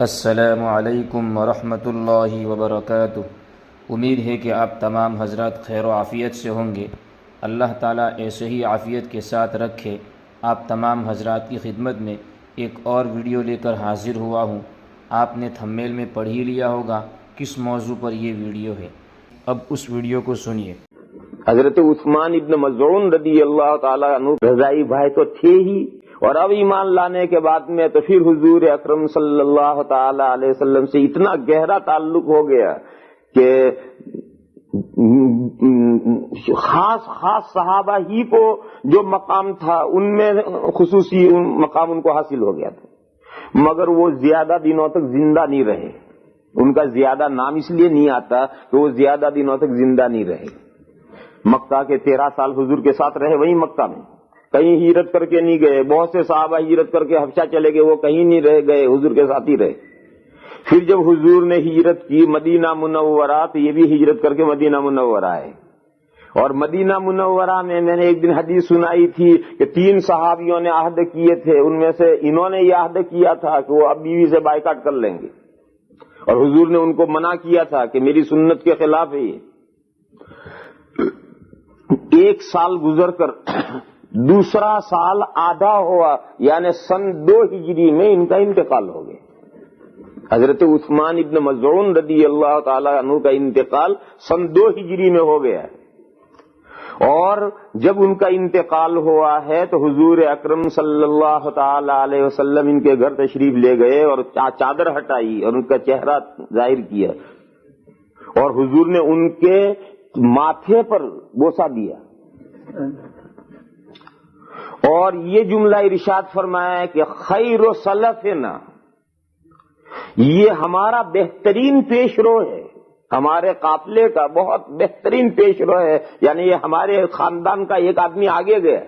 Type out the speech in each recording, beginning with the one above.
السلام علیکم ورحمۃ اللہ وبرکاتہ۔ امید ہے کہ آپ تمام حضرات خیر و عافیت سے ہوں گے۔ اللہ تعالیٰ ایسے ہی عافیت کے ساتھ رکھے۔ آپ تمام حضرات کی خدمت میں ایک اور ویڈیو لے کر حاضر ہوا ہوں۔ آپ نے تھمبنیل میں پڑھ ہی لیا ہوگا کس موضوع پر یہ ویڈیو ہے۔ اب اس ویڈیو کو سنیے۔ حضرت عثمان ابن مظعون رضی اللہ تعالیٰ عنہ رضائی بھائی تو تھے ہی، اور اب ایمان لانے کے بعد میں تو پھر حضور اکرم صلی اللہ تعالی علیہ وسلم سے اتنا گہرا تعلق ہو گیا کہ خاص صحابہ ہی کو جو مقام تھا ان میں خصوصی مقام ان کو حاصل ہو گیا تھا، مگر وہ زیادہ دنوں تک زندہ نہیں رہے۔ ان کا زیادہ نام اس لیے نہیں آتا کہ وہ زیادہ دنوں تک زندہ نہیں رہے۔ مکہ کے 13 سال حضور کے ساتھ رہے، وہیں مکہ میں، کہیں ہجرت کر کے نہیں گئے۔ بہت سے صحابہ ہجرت کر کے حبشہ چلے گئے، وہ کہیں نہیں رہ گئے، حضور کے ساتھ ہی رہے۔ پھر جب حضور نے ہجرت کی مدینہ منورہ، تو یہ بھی ہجرت کر کے مدینہ منورہ آئے، اور مدینہ منورہ میں نے ایک دن حدیث سنائی تھی کہ 3 صحابیوں نے عہد کیے تھے، ان میں سے انہوں نے یہ عہد کیا تھا کہ وہ اب بیوی سے بائیکاٹ کر لیں گے، اور حضور نے ان کو منع کیا تھا کہ میری سنت کے خلاف ہے یہ۔ 1 سال گزر کر دوسرا سال آدھا ہوا، یعنی سن 2 ہجری میں ان کا انتقال ہو گیا۔ حضرت عثمان ابن مظعون رضی اللہ تعالیٰ عنہ کا انتقال سن 2 ہجری میں ہو گیا، اور جب ان کا انتقال ہوا ہے تو حضور اکرم صلی اللہ تعالی علیہ وسلم ان کے گھر تشریف لے گئے اور چادر ہٹائی اور ان کا چہرہ ظاہر کیا، اور حضور نے ان کے ماتھے پر بوسہ دیا، اور یہ جملہ ارشاد فرمایا کہ خیر و سلفنا، یہ ہمارا بہترین پیش رو ہے، ہمارے قافلے کا بہت بہترین پیش رو ہے، یعنی یہ ہمارے خاندان کا ایک آدمی آگے گیا،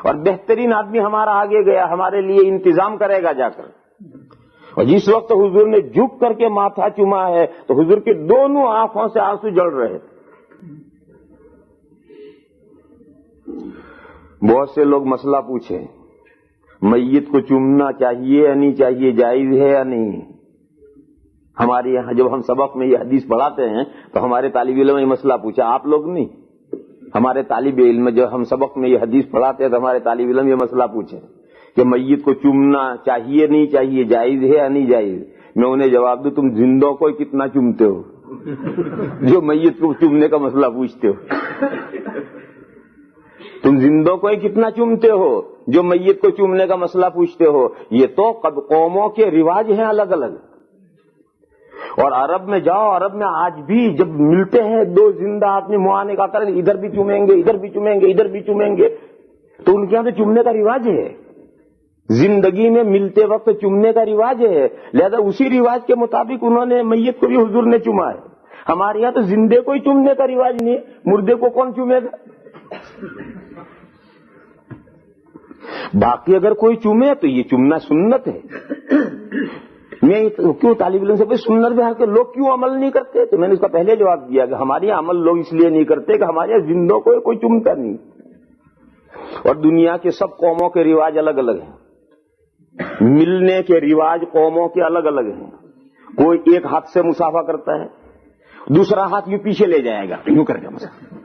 اور بہترین آدمی ہمارا آگے گیا، ہمارے لیے انتظام کرے گا جا کر۔ اور جس وقت حضور نے جھک کر کے ماتھا چوما ہے تو حضور کی دونوں آنکھوں سے آنسو جڑ رہے تھے۔ بہت سے لوگ مسئلہ پوچھیں، میت کو چومنا چاہیے یا نہیں چاہیے، جائز ہے یا نہیں؟ ہمارے یہاں جب ہم سبق میں یہ حدیث پڑھاتے ہیں تو ہمارے طالب علم نے یہ مسئلہ پوچھا، آپ لوگ نہیں، ہمارے طالب علم جب ہم سبق میں یہ حدیث پڑھاتے ہیں تو ہمارے طالب علم یہ مسئلہ پوچھیں کہ میت کو چومنا چاہیے نہیں چاہیے، جائز ہے یا نہیں جائز۔ میں انہیں جواب دوں، تم زندوں کو کتنا چومتے ہو جو میت کو چومنے کا مسئلہ پوچھتے ہو؟ تم زندوں کو کتنا چومتے ہو جو میت کو چومنے کا مسئلہ پوچھتے ہو؟ یہ تو قوموں کے رواج ہیں الگ الگ، اور عرب میں جاؤ، عرب میں آج بھی جب ملتے ہیں 2 زندہ آدمی معانے کا کریں، ادھر بھی چومیں گے، ادھر بھی چومیں گے، ادھر بھی چومیں گے، تو ان کے یہاں تو چومنے کا رواج ہے، زندگی میں ملتے وقت چومنے کا رواج ہے، لہذا اسی رواج کے مطابق انہوں نے میت کو بھی حضور نے چوما ہے۔ ہمارے یہاں تو زندے کو ہی چومنے کا رواج نہیں، مردے کو کون چومے گا؟ باقی اگر کوئی چومے تو یہ چومنا سنت ہے۔ میں کیوں طالب علم سے سنت بھی ہے کہ لوگ کیوں عمل نہیں کرتے، تو میں نے اس کا پہلے جواب دیا کہ ہمارے یہاں عمل لوگ اس لیے نہیں کرتے کہ ہمارے یہاں زندوں کو کوئی چومتا نہیں، اور دنیا کے سب قوموں کے رواج الگ الگ ہیں، ملنے کے رواج قوموں کے الگ الگ ہیں۔ کوئی ایک ہاتھ سے مصافحہ کرتا ہے، دوسرا ہاتھ یوں پیچھے لے جائے گا، یوں کر کے مصافحہ،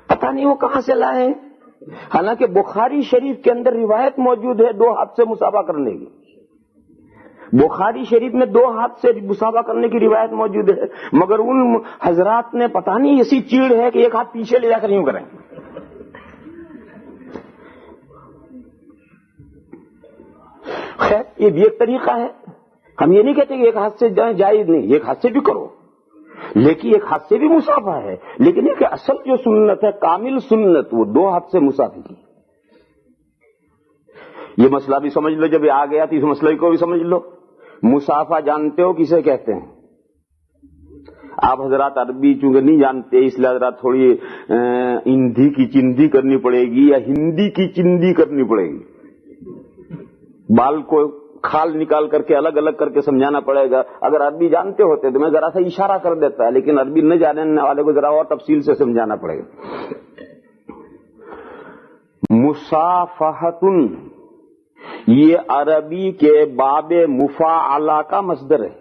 پتہ نہیں وہ کہاں سے لائے، حالانکہ بخاری شریف کے اندر روایت موجود ہے 2 ہاتھ سے مصافحہ کرنے کی، بخاری شریف میں 2 ہاتھ سے مصافحہ کرنے کی روایت موجود ہے، مگر ان حضرات نے پتہ نہیں ایسی چیڑ ہے کہ ایک ہاتھ پیچھے لے جا کر یوں کریں۔ خیر یہ بھی ایک طریقہ ہے، ہم یہ نہیں کہتے کہ ایک ہاتھ سے جائز نہیں، ایک ہاتھ سے بھی کرو، لیکن ایک ہاتھ سے بھی مصافحہ ہے، لیکن یہ کہ اصل جو سنت ہے کامل سنت وہ 2 ہاتھ سے مصافحہ کی۔ یہ مسئلہ بھی سمجھ لو، جب یہ آ گیا تو اس مسئلے کو بھی سمجھ لو۔ مصافحہ جانتے ہو کسے کہتے ہیں؟ آپ حضرات عربی چونکہ نہیں جانتے اس لیے حضرات تھوڑی ہندی کی چندی کرنی پڑے گی یا ہندی کی چندی کرنی پڑے گی، بال کو کھال نکال کر کے الگ الگ کر کے سمجھانا پڑے گا۔ اگر عربی جانتے ہوتے تو میں ذرا سا اشارہ کر دیتا، لیکن عربی نہ جاننے والے کو ذرا اور تفصیل سے سمجھانا پڑے گا۔ مصافحۃ یہ عربی کے باب مفاعلہ کا مصدر ہے،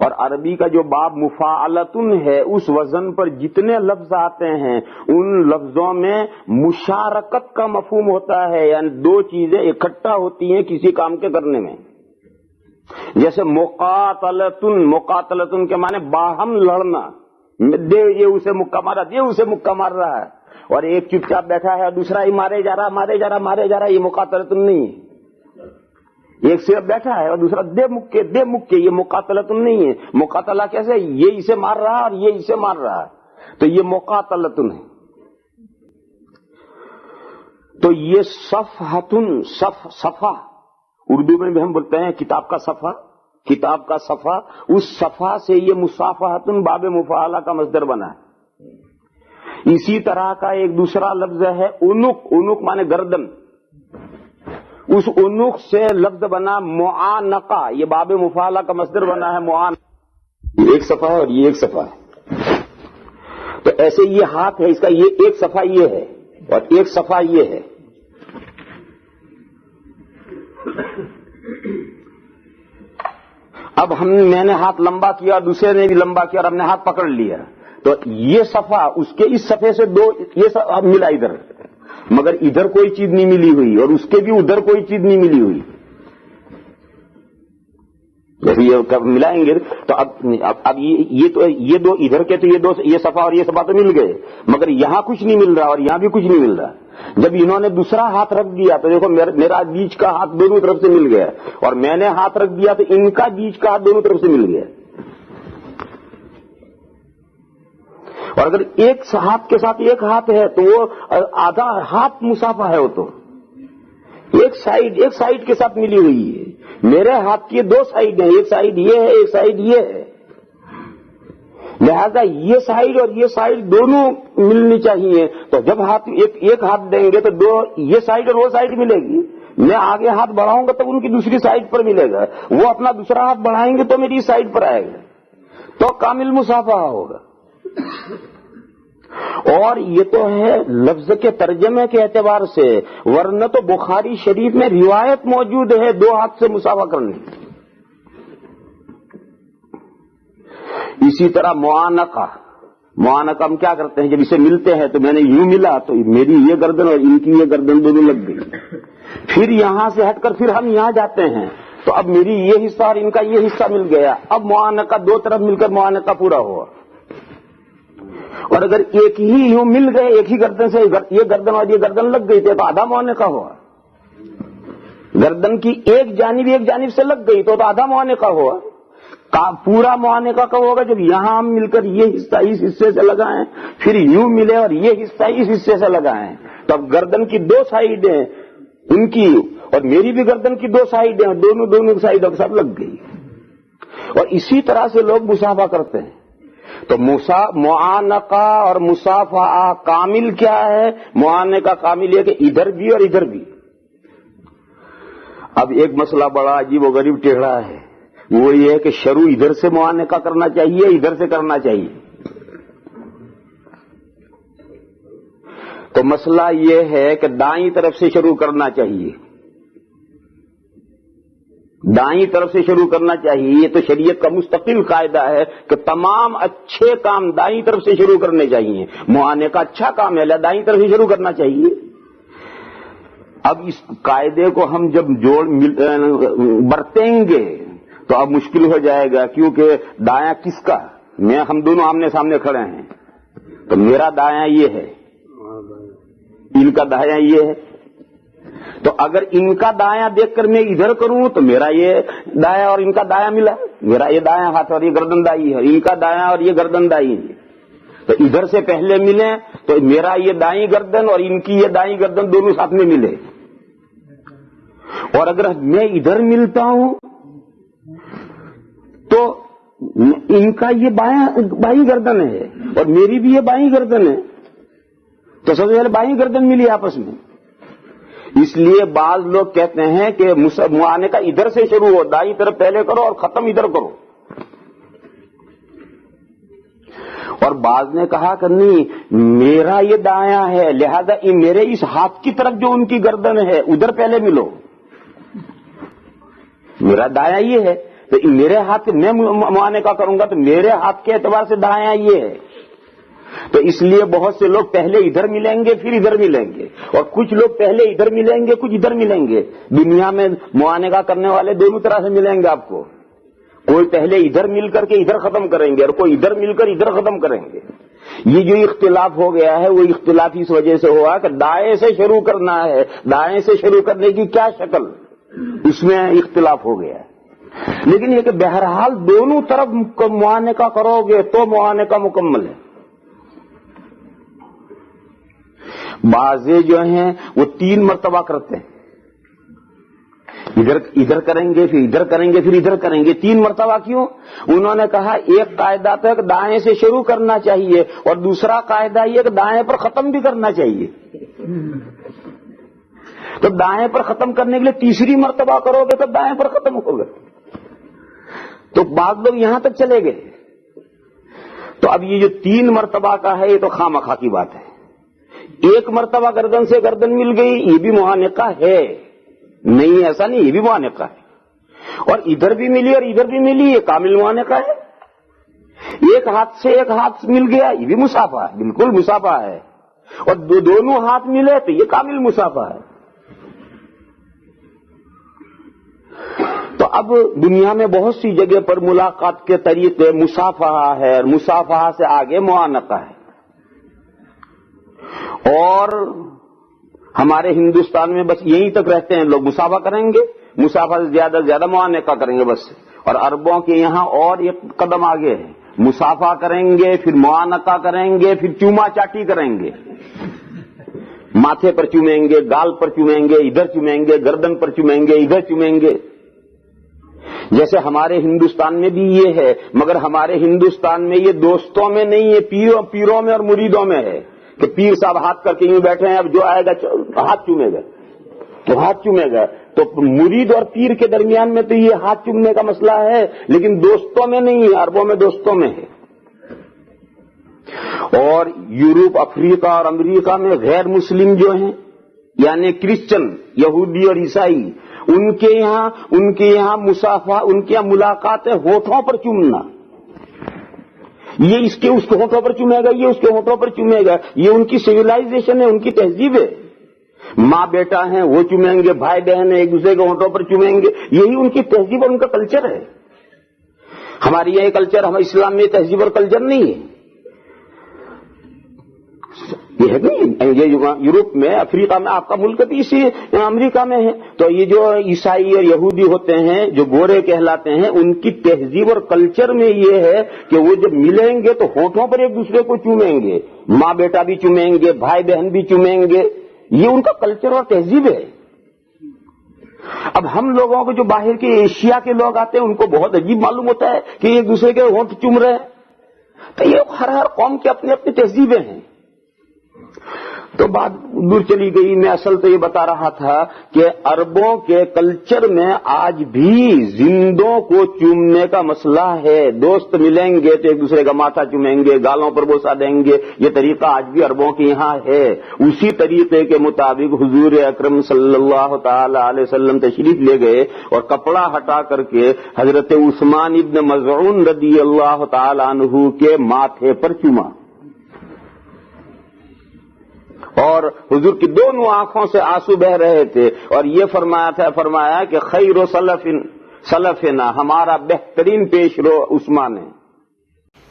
اور عربی کا جو باب مفاعلتن ہے اس وزن پر جتنے لفظ آتے ہیں ان لفظوں میں مشارکت کا مفہوم ہوتا ہے، یعنی دو چیزیں اکٹھا ہوتی ہیں کسی کام کے کرنے میں. جیسے مقاتلتن، مقاتلتن کے معنی باہم لڑنا، دے یہ اسے مکہ مارا، دے اسے مکہ مار رہا ہے، اور ایک چپ چاپ بیٹھا ہے اور دوسرا ہی مارے جا رہا مارے جا رہا مارے جا رہا، یہ مقاتلتن نہیں ہے. ایک صرف بیٹھا ہے اور دوسرا دے مکے، یہ مقاتلتن نہیں ہے. مقاتلہ کیسے؟ یہ اسے مار رہا ہے اور یہ اسے مار رہا ہے، تو یہ مقاتلتن ہے. تو یہ صفحتن، صفحہ اردو میں بھی ہم بولتے ہیں کتاب کا صفحہ، کتاب کا صفحہ، اس صفحہ سے یہ مصافحتن باب مفاعلہ کا مصدر بنا ہے. اسی طرح کا ایک دوسرا لفظ ہے عنق، عنق مانے گردن، اس عنق سے لفظ بنا معانقہ، یہ باب مفاعلہ کا مصدر بنا ہے معانقہ. ایک صفحہ ہے اور یہ ایک صفحہ ہے. تو ایسے یہ ہاتھ ہے، اس کا یہ ایک صفحہ یہ ہے اور ایک صفحہ یہ ہے. اب میں نے ہاتھ لمبا کیا اور دوسرے نے بھی لمبا کیا اور ہم نے ہاتھ پکڑ لیا، تو یہ صفحہ اس کے اس صفحے سے دو یہ اب ملا ادھر، مگر ادھر کوئی چیز نہیں ملی ہوئی اور اس کے بھی ادھر کوئی چیز نہیں ملی ہوئی. جیسے یہ ملائیں گے تو اب یہ دو ادھر کے تو یہ صفحہ اور یہ صفحہ تو مل گئے، مگر یہاں کچھ نہیں مل رہا اور یہاں بھی کچھ نہیں مل رہا. جب انہوں نے دوسرا ہاتھ رکھ دیا تو دیکھو میرا بیچ کا ہاتھ دونوں طرف سے مل گیا، اور میں نے ہاتھ رکھ دیا تو ان کا بیچ کا ہاتھ دونوں طرف سے مل گیا. اور اگر ایک ہاتھ کے ساتھ ایک ہاتھ ہے تو وہ آدھا ہاتھ مسافہ ہے، وہ تو ایک سائڈ کے ساتھ ملی ہوئی ہے. میرے ہاتھ کی دو سائڈ ہیں، ایک سائڈ یہ ہے ایک سائڈ یہ ہے، لہذا یہ سائڈ اور یہ سائڈ دونوں ملنی چاہیے. تو جب ہاتھ ایک ہاتھ دیں گے تو دو یہ سائڈ اور وہ سائڈ ملے گی. میں آگے ہاتھ بڑھاؤں گا تب ان کی دوسری سائڈ پر ملے گا، وہ اپنا دوسرا ہاتھ بڑھائیں گے تو میری سائڈ پر آئے گا، تو کامل مصافحہ ہوگا. اور یہ تو ہے لفظ کے ترجمے کے اعتبار سے، ورنہ تو بخاری شریف میں روایت موجود ہے دو ہاتھ سے مصافحہ کرنے. اسی طرح معانقہ ہم کیا کرتے ہیں؟ جب اسے ملتے ہیں تو میں نے یوں ملا تو میری یہ گردن اور ان کی یہ گردن دونوں لگ گئی. پھر یہاں سے ہٹ کر پھر ہم یہاں جاتے ہیں تو اب میری یہ حصہ اور ان کا یہ حصہ مل گیا. اب معانقہ دو طرف مل کر معانقہ پورا ہوا. اور اگر ایک ہی یوں مل گئے ایک ہی گردن سے یہ گردن اور یہ گردن لگ گئی تو آدھا معانقہ ہوا. گردن کی ایک جانب سے لگ گئی تو آدھا معانقہ ہوا. پورا معانقہ کب ہوگا؟ جب یہاں ہم مل کر یہ حصہ اس حصے سے لگائیں، پھر یوں ملے اور یہ حصہ اس حصے سے لگائیں، تو اب گردن کی دو سائڈیں ان کی اور میری بھی گردن کی دو سائڈیں دونوں سائڈوں کے ساتھ لگ گئی. اور اسی طرح سے لوگ مصافحہ کرتے ہیں. تو معانقہ اور مصافحہ کامل کیا ہے؟ معانقہ کامل یہ کہ ادھر بھی اور ادھر بھی. اب ایک مسئلہ بڑا عجیب و غریب ٹیڑھا ہے، وہ یہ ہے کہ شروع ادھر سے معانقہ کرنا چاہیے ادھر سے کرنا چاہیے. تو مسئلہ یہ ہے کہ دائیں طرف سے شروع کرنا چاہیے، دائیں طرف سے شروع کرنا چاہیے. یہ تو شریعت کا مستقل قاعدہ ہے کہ تمام اچھے کام دائیں طرف سے شروع کرنے چاہیے. معانقہ اچھا کام ہے، دائیں طرف سے شروع کرنا چاہیے. اب اس قاعدے کو ہم جب برتیں گے تو اب مشکل ہو جائے گا، کیونکہ دایاں کس کا؟ ہم دونوں آمنے سامنے کھڑے ہیں تو میرا دایاں یہ ہے، ان کا دایاں یہ ہے. تو اگر ان کا دایاں دیکھ کر میں ادھر کروں تو میرا یہ دایاں اور ان کا دایاں ملا، میرا یہ دایاں ہاتھ اور یہ گردن دائی ہے، ان کا دایاں اور یہ گردن دائی ہے. تو ادھر سے پہلے ملیں تو میرا یہ دائیں گردن اور ان کی یہ دائیں گردن دونوں ساتھ میں ملے. اور اگر میں ادھر ملتا ہوں تو ان کا یہ بائیں گردن ہے اور میری بھی یہ بائیں گردن ہے، تو سب سے پہلے بائیں گردن ملی آپس میں. اس لیے بعض لوگ کہتے ہیں کہ معانقہ ادھر سے شروع ہو، دائیں طرف پہلے کرو اور ختم ادھر کرو. اور بعض نے کہا کہ نہیں میرا یہ دایاں ہے لہذا میرے اس ہاتھ کی طرف جو ان کی گردن ہے ادھر پہلے ملو، میرا دایاں یہ ہے تو میرے ہاتھ میں معانقہ کروں گا تو میرے ہاتھ کے اعتبار سے دایاں یہ ہے، تو اس لیے بہت سے لوگ پہلے ادھر ملیں گے پھر ادھر ملیں گے، اور کچھ لوگ پہلے ادھر ملیں گے کچھ ادھر ملیں گے۔ دنیا میں معانقہ کرنے والے دونوں طرح سے ملیں گے آپ کو، کوئی پہلے ادھر مل کر کے ادھر ختم کریں گے اور کوئی ادھر مل کر ادھر ختم کریں گے۔ یہ جو اختلاف ہو گیا ہے وہ اختلاف اس وجہ سے ہوا کہ دائیں سے شروع کرنا ہے، دائیں سے شروع کرنے کی کیا شکل، اس میں اختلاف ہو گیا ہے۔ لیکن یہ کہ بہرحال دونوں طرف معانقہ کرو گے تو معانقہ مکمل ہے۔ بعضے جو ہیں وہ 3 مرتبہ کرتے ہیں، ادھر کریں گے پھر ادھر کریں گے پھر ادھر کریں گے۔ 3 مرتبہ کیوں؟ انہوں نے کہا ایک قاعدہ تک دائیں سے شروع کرنا چاہیے اور دوسرا قاعدہ یہ کہ دائیں پر ختم بھی کرنا چاہیے، تو دائیں پر ختم کرنے کے لیے تیسری مرتبہ کرو گے تو دائیں پر ختم ہوگا۔ تو بعض لوگ یہاں تک چلے گئے، تو اب یہ جو 3 مرتبہ کا ہے یہ تو خواہ مخواہ کی بات ہے۔ 1 مرتبہ گردن سے گردن مل گئی یہ بھی معانقہ ہے، نہیں ایسا نہیں، یہ بھی معانقہ ہے، اور ادھر بھی ملی اور ادھر بھی ملی یہ کامل معانقہ ہے۔ ایک ہاتھ سے ایک ہاتھ مل گیا یہ بھی مسافہ ہے، بالکل مسافہ ہے، اور دونوں ہاتھ ملے تو یہ کامل مسافہ ہے۔ تو اب دنیا میں بہت سی جگہ پر ملاقات کے طریقے مصافحہ ہے اور مصافحہ سے آگے معانقہ ہے، اور ہمارے ہندوستان میں بس یہیں تک رہتے ہیں لوگ، مصافحہ کریں گے، مصافحہ سے زیادہ معانقہ کریں گے بس، اور عربوں کے یہاں اور ایک قدم آگے ہے، مصافحہ کریں گے پھر معانقہ کریں گے پھر چوما چاٹی کریں گے، ماتھے پر چومیں گے، گال پر چومیں گے، ادھر چومیں گے، گردن پر چومیں گے، ادھر چومیں گے۔ جیسے ہمارے ہندوستان میں بھی یہ ہے، مگر ہمارے ہندوستان میں یہ دوستوں میں نہیں ہے، پیروں میں اور مریدوں میں ہے کہ پیر صاحب ہاتھ کر کے یوں بیٹھے ہیں، اب جو آئے گا ہاتھ چومے گا تو ہاتھ چومے گا، تو مرید اور پیر کے درمیان میں تو یہ ہاتھ چومنے کا مسئلہ ہے، لیکن دوستوں میں نہیں ہے، عربوں میں دوستوں میں ہے۔ اور یورپ، افریقہ اور امریکہ میں غیر مسلم جو ہیں یعنی کرسچن، یہودی اور عیسائی، ان کے یہاں مصافحہ، ان کے یہاں ملاقات ہے ہونٹوں پر چومنا، یہ اس کے ہونٹوں پر چومے گا، یہ اس کے ہونٹوں پر چومے گا، یہ ان کی سویلائزیشن ہے، ان کی تہذیب ہے۔ ماں بیٹا ہیں وہ چومیں گے، بھائی بہن ہیں ایک دوسرے کے ہونٹوں پر چومیں گے، یہی ان کی تہذیب اور ان کا کلچر ہے۔ ہمارے یہاں کلچر، ہمارے اسلام میں تہذیب اور کلچر نہیں ہے، یہ ہے نہیں، یہ یورپ میں، افریقہ میں، آپ کا ملک بھی اسی امریکہ میں ہے، تو یہ جو عیسائی اور یہودی ہوتے ہیں جو گورے کہلاتے ہیں، ان کی تہذیب اور کلچر میں یہ ہے کہ وہ جب ملیں گے تو ہونٹوں پر ایک دوسرے کو چومیں گے، ماں بیٹا بھی چومیں گے، بھائی بہن بھی چومیں گے، یہ ان کا کلچر اور تہذیب ہے۔ اب ہم لوگوں کو جو باہر کے ایشیا کے لوگ آتے ہیں ان کو بہت عجیب معلوم ہوتا ہے کہ ایک دوسرے کے ہونٹ چوم رہے ہیں، تو یہ ہر قوم کی اپنی اپنی تہذیبیں ہیں۔ تو بات دور چلی گئی، میں اصل تو یہ بتا رہا تھا کہ عربوں کے کلچر میں آج بھی زندوں کو چومنے کا مسئلہ ہے، دوست ملیں گے تو ایک دوسرے کا ماتھا چومیں گے، گالوں پر بوسہ دیں گے، یہ طریقہ آج بھی عربوں کے یہاں ہے۔ اسی طریقے کے مطابق حضور اکرم صلی اللہ تعالی علیہ وسلم تشریف لے گئے اور کپڑا ہٹا کر کے حضرت عثمان ابن مظعون رضی اللہ تعالی عنہ کے ماتھے پر چوما، اور حضور کی دونوں آنکھوں سے آنسو بہ رہے تھے، اور یہ فرمایا کہ خیر و سلفنا، ہمارا بہترین پیش رو عثمان ہے۔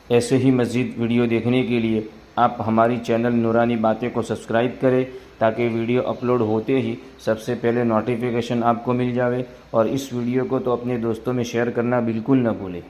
ایسے ہی مزید ویڈیو دیکھنے کے لیے آپ ہماری چینل نورانی باتیں کو سبسکرائب کریں تاکہ ویڈیو اپلوڈ ہوتے ہی سب سے پہلے نوٹیفیکیشن آپ کو مل جاوے، اور اس ویڈیو کو تو اپنے دوستوں میں شیئر کرنا بالکل نہ بھولیں۔